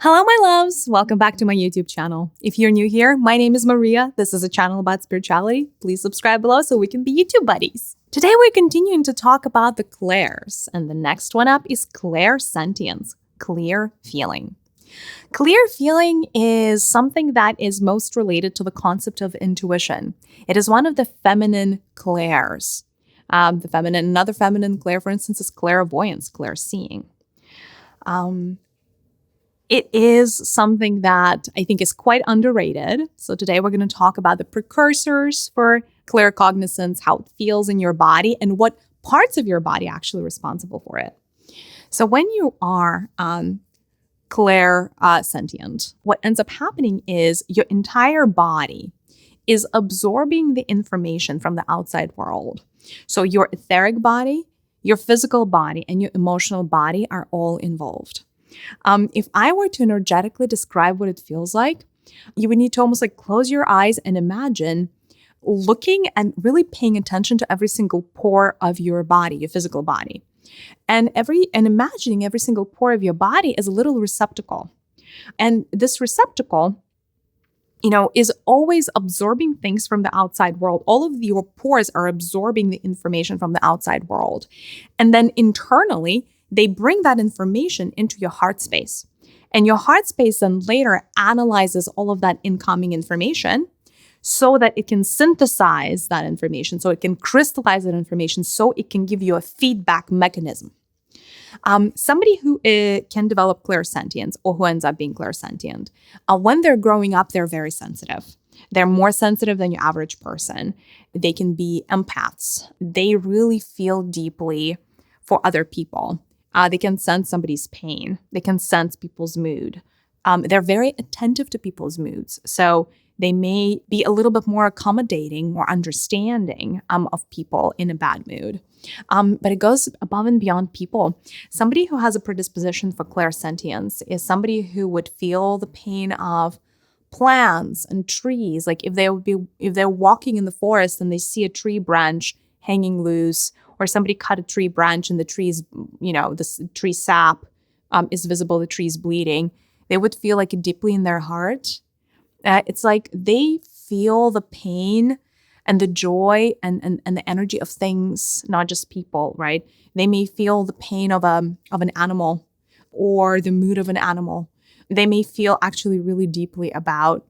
Hello, my loves. Welcome back to my YouTube channel. If you're new here, my name is Maria. This is a channel about spirituality. Please subscribe below so we can be YouTube buddies. Today, we're continuing to talk about the clairs, and the next one up is clairsentience, clear feeling. Clear feeling is something that is most related to the concept of intuition. It is one of the feminine clairs. Another feminine clair, for instance, is clairvoyance, clairseeing. It is something that I think is quite underrated. So today we're going to talk about the precursors for claircognizance, how it feels in your body, and what parts of your body actually are responsible for it. So when you are clairsentient, what ends up happening is your entire body is absorbing the information from the outside world. So your etheric body, your physical body, and your emotional body are all involved. If I were to energetically describe what it feels like, you would need to almost like close your eyes and imagine looking and really paying attention to every single pore of your body, your physical body. And imagining every single pore of your body as a little receptacle. And this receptacle, is always absorbing things from the outside world. All of your pores are absorbing the information from the outside world. And then internally, they bring that information into your heart space. And your heart space then later analyzes all of that incoming information so that it can synthesize that information, so it can crystallize that information, so it can give you a feedback mechanism. Somebody who can develop clairsentience or who ends up being clairsentient, when they're growing up, they're very sensitive. They're more sensitive than your average person. They can be empaths. They really feel deeply for other people. They can sense somebody's pain. They can sense people's mood. They're very attentive to people's moods. So they may be a little bit more accommodating, more understanding of people in a bad mood. But it goes above and beyond people. Somebody who has a predisposition for clairsentience is somebody who would feel the pain of plants and trees. Like if they're walking in the forest and they see a tree branch hanging loose, or somebody cut a tree branch and the tree's, the tree sap is visible, the tree's bleeding, they would feel like it deeply in their heart. It's like they feel the pain and the joy and the energy of things, not just people, right? They may feel the pain of an animal or the mood of an animal. They may feel actually really deeply about,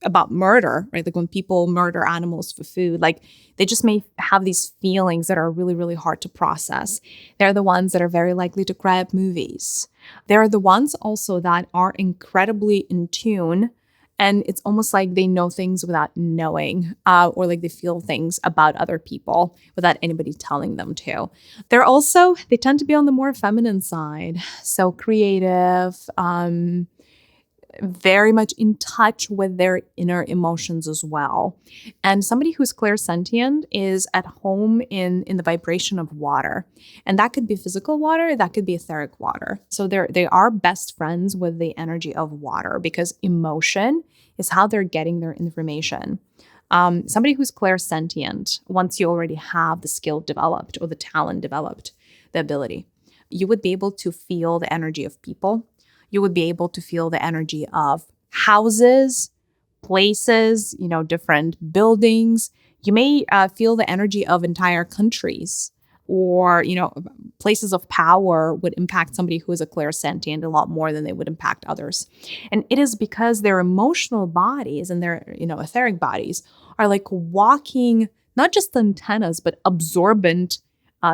about murder, right? Like when people murder animals for food, like they just may have these feelings that are really, really hard to process. They're the ones that are very likely to cry at movies. They're the ones also that are incredibly in tune, and it's almost like they know things without knowing, or like they feel things about other people without anybody telling them to. They tend to be on the more feminine side. So creative, very much in touch with their inner emotions as well. And somebody who's clairsentient is at home in the vibration of water. And that could be physical water, that could be etheric water. So they are best friends with the energy of water because emotion is how they're getting their information. Somebody who's clairsentient, once you already have the skill developed or the talent developed, the ability, you would be able to feel the energy of people. You would be able to feel the energy of houses, places, different buildings. You may feel the energy of entire countries, or, places of power would impact somebody who is a clairsentient a lot more than they would impact others. And it is because their emotional bodies and their, etheric bodies are like walking, not just antennas, but absorbent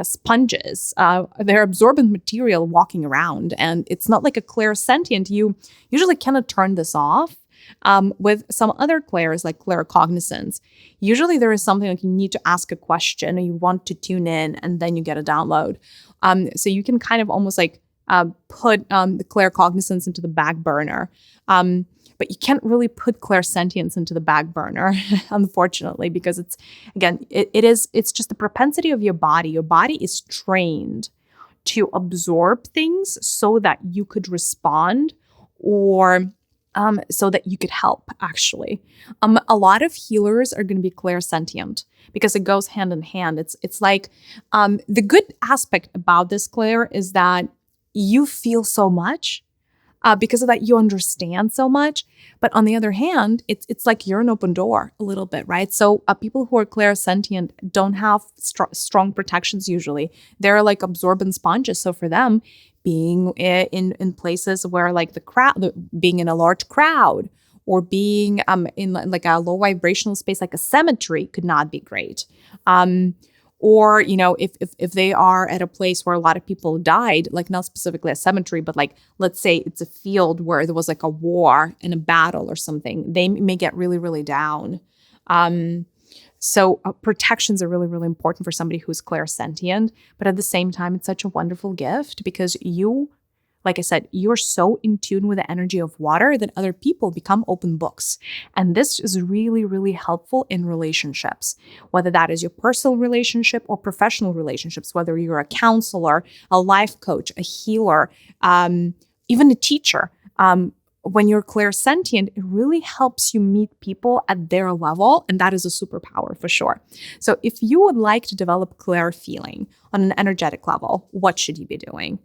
sponges. They're absorbent material walking around, and it's not like a clairsentient. You usually cannot turn this off. With some other clairs, like claircognizance, usually there is something like you need to ask a question or you want to tune in, and then you get a download. So you can kind of almost like put the claircognizance into the back burner. But you can't really put clairsentience into the back burner, unfortunately, because it's just the propensity of your body. Your body is trained to absorb things so that you could respond or so that you could help, actually. A lot of healers are going to be clairsentient because it goes hand in hand. It's like the good aspect about this clair is that you feel so much. Because of that, you understand so much. But on the other hand, it's like you're an open door a little bit, right? So people who are clairsentient don't have strong protections usually. They're like absorbent sponges. So for them, being in places where like being in a large crowd or being in like a low vibrational space like a cemetery could not be great. Or, if they are at a place where a lot of people died, like not specifically a cemetery, but like, let's say it's a field where there was like a war and a battle or something, they may get really, really down. So protections are really, really important for somebody who's clairsentient. But at the same time, it's such a wonderful gift because like I said, you're so in tune with the energy of water that other people become open books. And this is really, really helpful in relationships, whether that is your personal relationship or professional relationships, whether you're a counselor, a life coach, a healer, even a teacher. When you're clairsentient, it really helps you meet people at their level, and that is a superpower for sure. So if you would like to develop clair feeling on an energetic level, what should you be doing?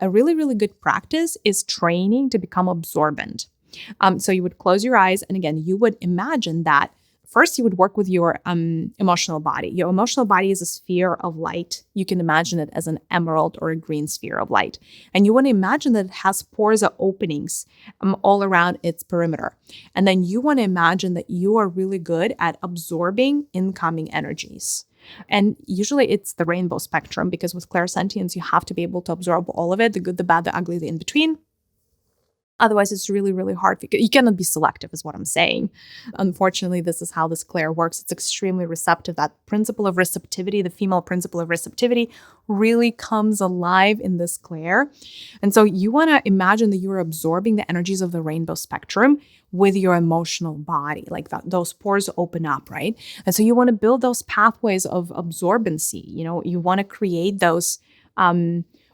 A really, really good practice is training to become absorbent. So you would close your eyes, and again, you would imagine that first you would work with your emotional body. Your emotional body is a sphere of light. You can imagine it as an emerald or a green sphere of light. And you want to imagine that it has pores or openings all around its perimeter. And then you want to imagine that you are really good at absorbing incoming energies. And usually it's the rainbow spectrum because with clairsentience, you have to be able to absorb all of it, the good, the bad, the ugly, the in-between. Otherwise, it's really, really hard. You cannot be selective is what I'm saying. Unfortunately, this is how this clair works. It's extremely receptive. That principle of receptivity, the female principle of receptivity, really comes alive in this clair. And so you want to imagine that you're absorbing the energies of the rainbow spectrum with your emotional body, like that, those pores open up, right? And so you want to build those pathways of absorbency. You want to create those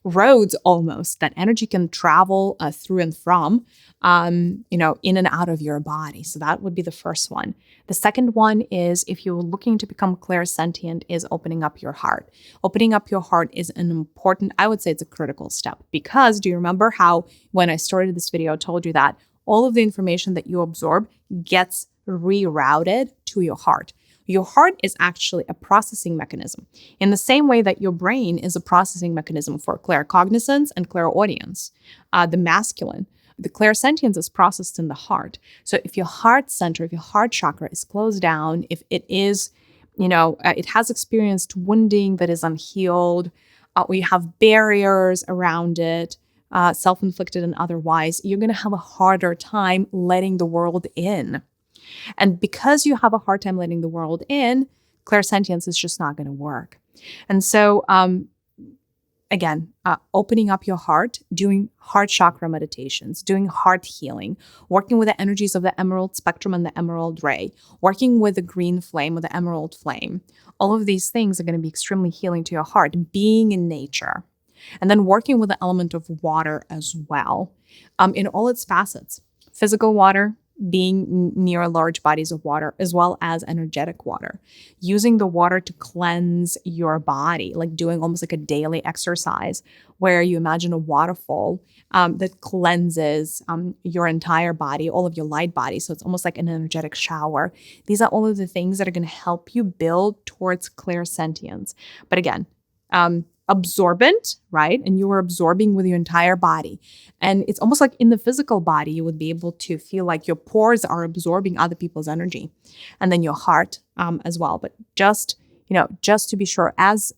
roads almost that energy can travel through and from, in and out of your body. So that would be the first one. The second one is if you're looking to become clairsentient is opening up your heart. Opening up your heart is an important, I would say it's a critical step because do you remember how when I started this video, I told you that all of the information that you absorb gets rerouted to your heart. Your heart is actually a processing mechanism in the same way that your brain is a processing mechanism for claircognizance and clairaudience. The masculine, the clairsentience is processed in the heart. So if your heart center, if your heart chakra is closed down, if it is, it has experienced wounding that is unhealed, or you have barriers around it, self-inflicted and otherwise, you're going to have a harder time letting the world in. And because you have a hard time letting the world in, clairsentience is just not going to work. And so, again, opening up your heart, doing heart chakra meditations, doing heart healing, working with the energies of the emerald spectrum and the emerald ray, working with the green flame or the emerald flame. All of these things are going to be extremely healing to your heart, being in nature. And then working with the element of water as well, in all its facets. Physical water, being near large bodies of water, as well as energetic water. Using the water to cleanse your body, like doing almost like a daily exercise where you imagine a waterfall that cleanses your entire body, all of your light body. So it's almost like an energetic shower. These are all of the things that are going to help you build towards clairsentience. But again, absorbent, right? And you are absorbing with your entire body. And it's almost like in the physical body, you would be able to feel like your pores are absorbing other people's energy. And then your heart as well. But just to be sure, as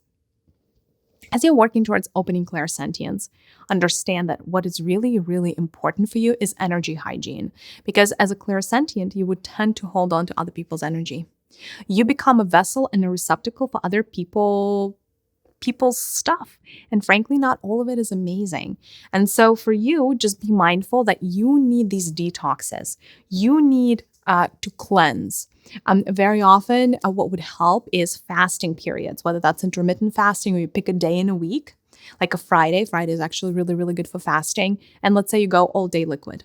you're working towards opening clairsentience, understand that what is really, really important for you is energy hygiene. Because as a clairsentient, you would tend to hold on to other people's energy. You become a vessel and a receptacle for other people's stuff. And frankly, not all of it is amazing. And so for you, just be mindful that you need these detoxes. You need to cleanse. Very often, what would help is fasting periods, whether that's intermittent fasting or you pick a day in a week, like a Friday. Friday is actually really, really good for fasting. And let's say you go all day liquid.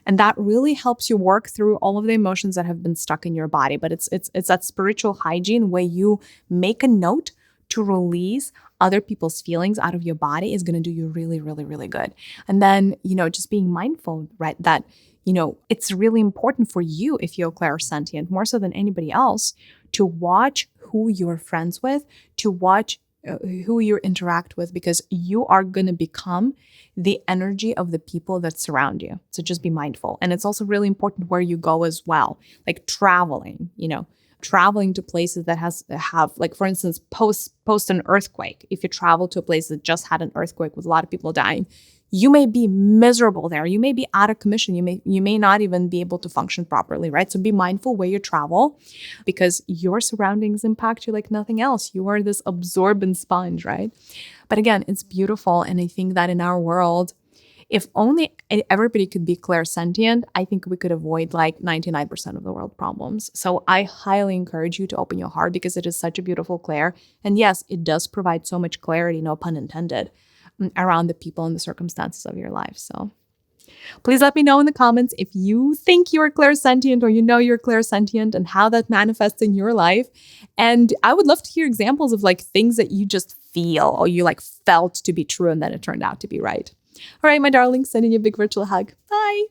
And that really helps you work through all of the emotions that have been stuck in your body. But it's that spiritual hygiene where you make a note to release other people's feelings out of your body is going to do you really, really, really good. And then, just being mindful, right, that, it's really important for you, if you're clairsentient, more so than anybody else, to watch who you're friends with, to watch who you interact with, because you are going to become the energy of the people that surround you. So just be mindful. And it's also really important where you go as well, like traveling, traveling to places that have, like, for instance, post an earthquake. If you travel to a place that just had an earthquake with a lot of people dying, you may be miserable there. You may be out of commission. You may not even be able to function properly, right? So be mindful where you travel, because your surroundings impact you like nothing else. You are this absorbent sponge, right? But again, it's beautiful. And I think that in our world, if only everybody could be clairsentient, I think we could avoid like 99% of the world problems. So I highly encourage you to open your heart, because it is such a beautiful clair. And yes, it does provide so much clarity, no pun intended, around the people and the circumstances of your life. So please let me know in the comments if you think you're clairsentient, or you're clairsentient, and how that manifests in your life. And I would love to hear examples of like things that you just feel, or you like felt to be true and then it turned out to be right. All right, my darlings, sending you a big virtual hug. Bye.